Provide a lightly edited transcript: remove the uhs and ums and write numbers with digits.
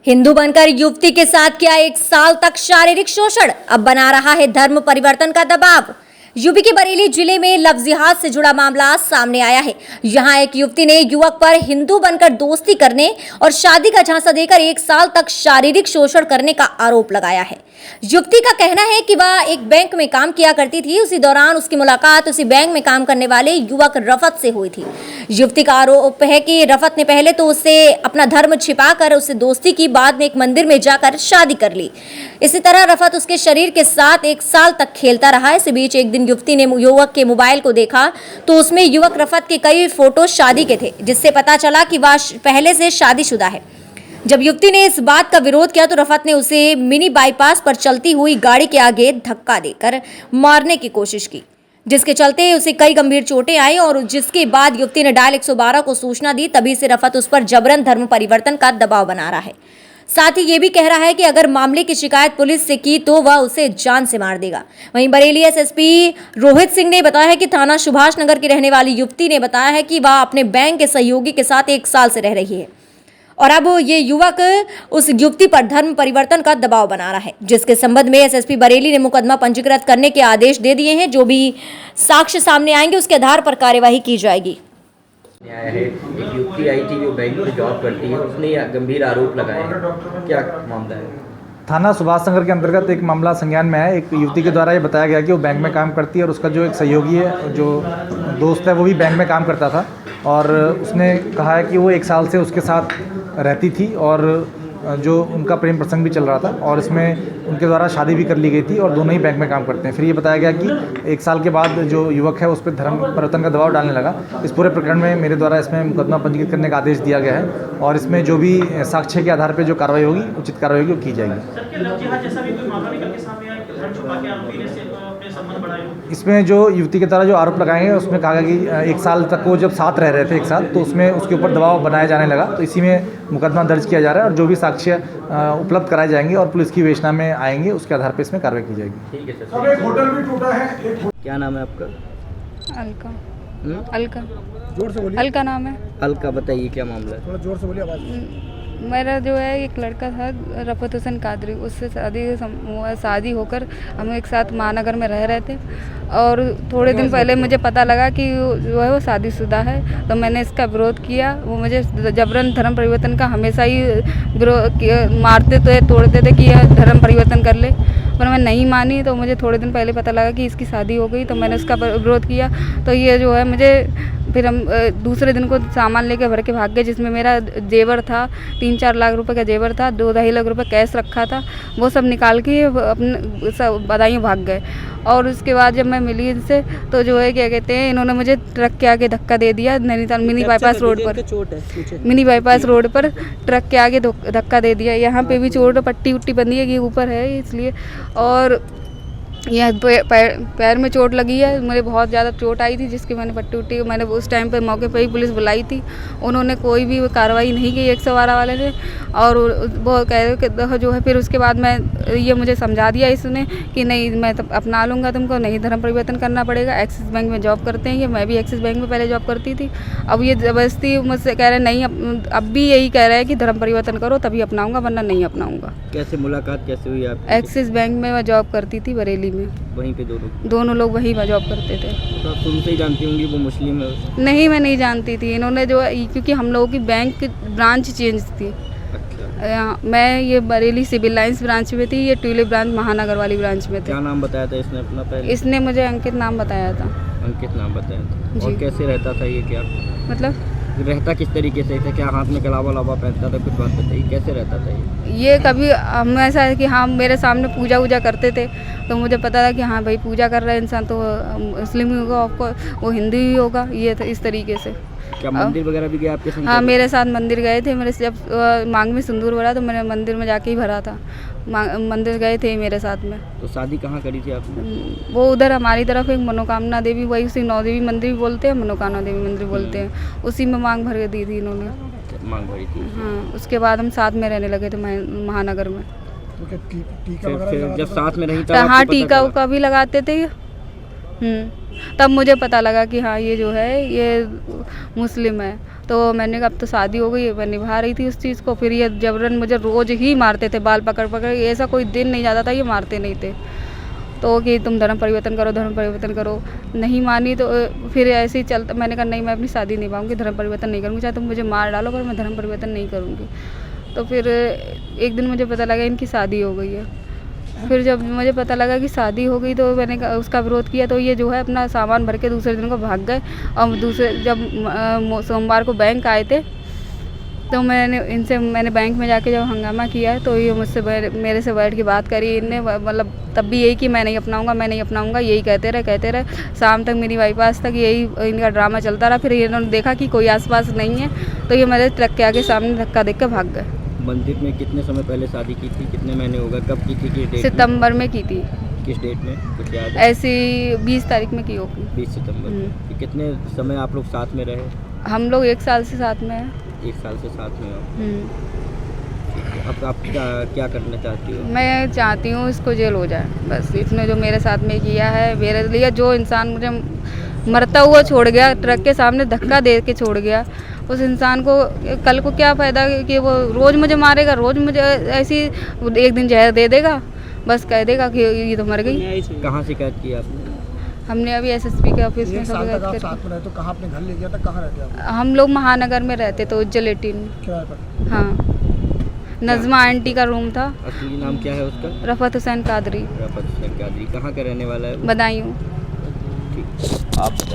हिंदू बनकर युवती के साथ किया 1 साल तक शारीरिक शोषण, अब बना रहा है धर्म परिवर्तन का दबाव। यूपी के बरेली जिले में लव जिहाद से जुड़ा मामला सामने आया है। यहां एक युवती ने युवक पर हिंदू बनकर दोस्ती करने और शादी का झांसा देकर 1 साल तक शारीरिक शोषण करने का आरोप लगाया है। युवती का कहना है कि वह एक बैंक में काम किया करती थी। उसी दौरान उसकी मुलाकात उसी बैंक में काम करने वाले युवक रफत से हुई थी। युवती का आरोप है कि रफत ने पहले तो उससे अपना धर्म छिपाकर उससे दोस्ती की, बाद में एक मंदिर में जाकर शादी कर ली। इसी तरह रफत उसके शरीर के साथ 1 साल तक खेलता रहा। इसी बीच एक दिन युवती ने युवक के मोबाइल को देखा तो उसमें युवक रफत के कई फोटो शादी के थे, जिससे पता चला कि वह पहले से शादीशुदा है। जब युवती ने इस बात का विरोध किया तो रफत ने उसे मिनी बाईपास पर चलती हुई गाड़ी के आगे धक्का देकर मारने की कोशिश की, जिसके चलते उसे कई गंभीर चोटें आई और जिसके बाद युवती ने डायल 112 को सूचना दी। तभी से रफत उस पर जबरन धर्म परिवर्तन का दबाव बना रहा है। साथ ही ये भी कह रहा है कि अगर मामले की शिकायत पुलिस से की तो वह उसे जान से मार देगा। वहीं बरेली एसएसपी रोहित सिंह ने बताया है कि थाना सुभाष नगर की रहने वाली युवती ने बताया है कि वह अपने बैंक के सहयोगी के साथ 1 साल से रह रही है और अब ये युवक उस युवती पर धर्म परिवर्तन का दबाव बना रहा है, जिसके संबंध में एसएसपी बरेली ने मुकदमा पंजीकृत करने के आदेश दे दिए हैं। जो भी साक्ष्य सामने आएंगे उसके आधार पर कार्यवाही की जाएगी। आया है एक युवती आई थी जो बैंक में जॉब करती है, उसने यह गंभीर आरोप लगाए हैं, क्या मामला है? थाना सुभाष नगर के अंतर्गत एक मामला संज्ञान में है। एक युवती के द्वारा ये बताया गया कि वो बैंक में काम करती है और उसका जो एक सहयोगी है, जो दोस्त है, वो भी बैंक में काम करता था और उसने कहा है कि वो 1 साल से उसके साथ रहती थी और जो उनका प्रेम प्रसंग भी चल रहा था और इसमें उनके द्वारा शादी भी कर ली गई थी और दोनों ही बैंक में काम करते हैं। फिर ये बताया गया कि 1 साल के बाद जो युवक है उस पर धर्म परिवर्तन का दबाव डालने लगा। इस पूरे प्रकरण में मेरे द्वारा इसमें मुकदमा पंजीकृत करने का आदेश दिया गया है और इसमें जो भी साक्ष्य के आधार पर जो कार्रवाई होगी, उचित कार्रवाई होगी, वो की जाएगी। इसमें जो युवती के द्वारा जो आरोप लगाए हैं उसमें कहा गया कि 1 साल तक वो जब साथ रह रहे थे 1 साल, तो उसमें उसके ऊपर दबाव बनाया जाने लगा। तो इसी में मुकदमा दर्ज किया जा रहा है और जो भी साक्ष्य उपलब्ध कराए जाएंगे और पुलिस की विवेचना में आएंगे उसके आधार पर इसमें कार्रवाई की जाएगी। ठीक है सर। एक होटल भी टूटा है। क्या नाम है आपका? अलका। अलका, जोर से बोलिए। अलका नाम है। अलका, बताइए क्या मामला है? थोड़ा जोर से बोलिए, आवाज़। मेरा जो है एक लड़का था रफत हुसैन कादरी, उससे शादी होकर हम एक साथ महानगर में रह रहे थे और थोड़े दिन पहले मुझे पता लगा कि जो है वो शादीशुदा है। तो मैंने इसका विरोध किया। वो मुझे जबरन धर्म परिवर्तन का हमेशा ही विरोध मारते थे, तोड़ते थे कि यह धर्म परिवर्तन कर ले, पर मैं नहीं मानी। तो मुझे थोड़े दिन पहले पता लगा कि इसकी शादी हो गई, तो मैंने उसका विरोध किया। तो ये जो है मुझे फिर हम दूसरे दिन को सामान लेके भर के भाग गए, जिसमें मेरा जेवर था, 3-4 लाख रुपए का जेवर था, 2-2.5 लाख रुपए कैश रखा था, वो सब निकाल के अपने सब बदायूं भाग गए। और उसके बाद जब मैं मिली इनसे तो जो है क्या कहते हैं, इन्होंने मुझे ट्रक के आगे धक्का दे दिया नैनीताल मिनी बाईपास रोड पर। मिनी बाईपास रोड पर ट्रक के आगे धक्का दे दिया। यहाँ पे भी चोट, पट्टी उट्टी बंधी है कि ऊपर है इसलिए, और यह पैर में चोट लगी है। मुझे बहुत ज़्यादा चोट आई थी, जिसकी मैंने पट्टी उट्टी मैंने उस टाइम पे मौके पे ही पुलिस बुलाई थी। उन्होंने कोई भी कार्रवाई नहीं की 112 वाले ने, और वो कह रहे कि जो है फिर उसके बाद मैं ये मुझे समझा दिया इसने कि नहीं, मैं तो अपना लूँगा, तुमको नहीं धर्म परिवर्तन करना पड़ेगा। एक्सिस बैंक में जॉब करते हैं ये, मैं भी एक्सिस बैंक में पहले जॉब करती थी। अब ये ज़बरदस्ती मुझसे कह रहे नहीं, अब भी यही कह रहे हैं कि धर्म परिवर्तन करो तभी अपनाऊँगा, वरना नहीं अपनाऊँगा। कैसे मुलाकात कैसे हुई आप? एक्सिस बैंक में मैं जॉब करती थी बरेली में। वहीं पे दोनों लोग वहीं जॉब करते थे। तो आप शुरू से ही जानती होंगी वो मुस्लिम है? नहीं, मैं नहीं जानती थी। इन्होंने जो, क्योंकि हम लोगों की बैंक ब्रांच चेंज थी। अच्छा। मैं ये बरेली सिविल लाइंस ब्रांच में थी, ये ट्यूलिप ब्रांच महानगर वाली ब्रांच में थे। क्या नाम बताया था इसने अपना पहले? इसने मुझे अंकित नाम बताया था। अंकित नाम बताया था। और कैसे रहता था ये, क्या मतलब रहता किस तरीके से था? क्या हाथ में कलावा लावा पहनता था? कुछ बात बताइए, कैसे रहता था ये? कभी हम ऐसा है कि हाँ, मेरे सामने पूजा वूजा करते थे तो मुझे पता था कि हाँ भाई पूजा कर रहा है इंसान तो मुस्लिम ही होगा, आपको वो हिंदू ही होगा, ये इस तरीके से। क्या मंदिर वगैरह भी गए आपके संग? हाँ, मेरे साथ मंदिर गए थे। मेरे जब मांग में सिंदूर भरा तो मैंने मंदिर में जाके ही भरा था। मंदिर गए थे मेरे साथ में। तो शादी कहाँ करी थी आपने? वो उधर हमारी तरफ एक मनोकामना देवी, वही उसी 9 देवी मंदिर भी बोलते हैं, मनोकामना देवी मंदिर बोलते हैं, उसी में मांग भर के दी थी इन्होंने। मांग भरी थी? हाँ। उसके बाद हम साथ में रहने लगे थे महानगर में। फिर जब साथ में रही तो हाँ, टीका उका भी लगाते थे। तब मुझे पता लगा कि हाँ ये जो है ये मुस्लिम है। तो मैंने कहा अब तो शादी हो गई है, मैं निभा रही थी उस चीज़ को। फिर ये जबरन मुझे रोज़ ही मारते थे, बाल पकड़ पकड़, ऐसा कोई दिन नहीं जाता था ये मारते नहीं थे। तो कि तुम धर्म परिवर्तन करो, धर्म परिवर्तन करो। नहीं मानी तो फिर ऐसे ही चलता। मैंने कहा नहीं, मैं अपनी शादी निभाऊंगी, धर्म परिवर्तन नहीं करूँगी, चाहे तुम मुझे मार डालो पर मैं धर्म परिवर्तन नहीं करूँगी। तो फिर एक दिन मुझे पता लगा इनकी शादी हो गई है। फिर जब मुझे पता लगा कि शादी हो गई तो मैंने उसका विरोध किया, तो ये जो है अपना सामान भर के दूसरे दिन को भाग गए। और दूसरे जब सोमवार को बैंक आए थे तो मैंने बैंक में जाके जब हंगामा किया तो ये मेरे से बैठ के बात करी इनने, मतलब तब भी यही कि मैं नहीं अपनाऊंगा, यही कहते रहे। शाम तक मेरी बाईपास तक यही इनका ड्रामा चलता रहा। फिर इन्होंने देखा कि कोई आसपास नहीं है तो ये मेरे ट्रक के आगे सामने धक्का देख के भाग गए। मंदिर में कितने समय पहले शादी की थी, कितने महीने हो गए, कब की थी, किस डेट सितंबर में की थी। किस डेट में कुछ याद है? ऐसी 20 तारीख में की होगी। 20 सितंबर। कितने समय आप लोग साथ में रहे? हम लोग 1 साल से साथ में हैं। 1 साल से साथ में हो। अब आप क्या करना चाहती हो? मैं चाहती हूँ इसको जेल हो जाए, बस। इसने जो मेरे साथ में किया है, मेरे लिए जो इंसान मुझे मरता हुआ छोड़ गया, ट्रक के सामने धक्का दे के छोड़ गया, उस इंसान को कल को क्या फ़ायदा कि वो रोज़ मुझे मारेगा, रोज़ मुझे ऐसी एक दिन जहर दे देगा, बस कह देगा कि ये तो मर गई। कहाँ शिकायत की आपने? हमने अभी एसएसपी के ऑफिस में साथ में रहे तो कहाँ आपने घर ले गया था, कहाँ रहते आप? हम लोग महानगर में रहते तो उज्जवल 18। किराए पर? हाँ, नज़मा आंटी का रूम था। असली नाम क्या है उसका? रफ़त हुसैन कादरी। रफ़त हुसैन कादरी। कहाँ का रहने वाला है वो? बदायूं। ठीक, आप बताइए।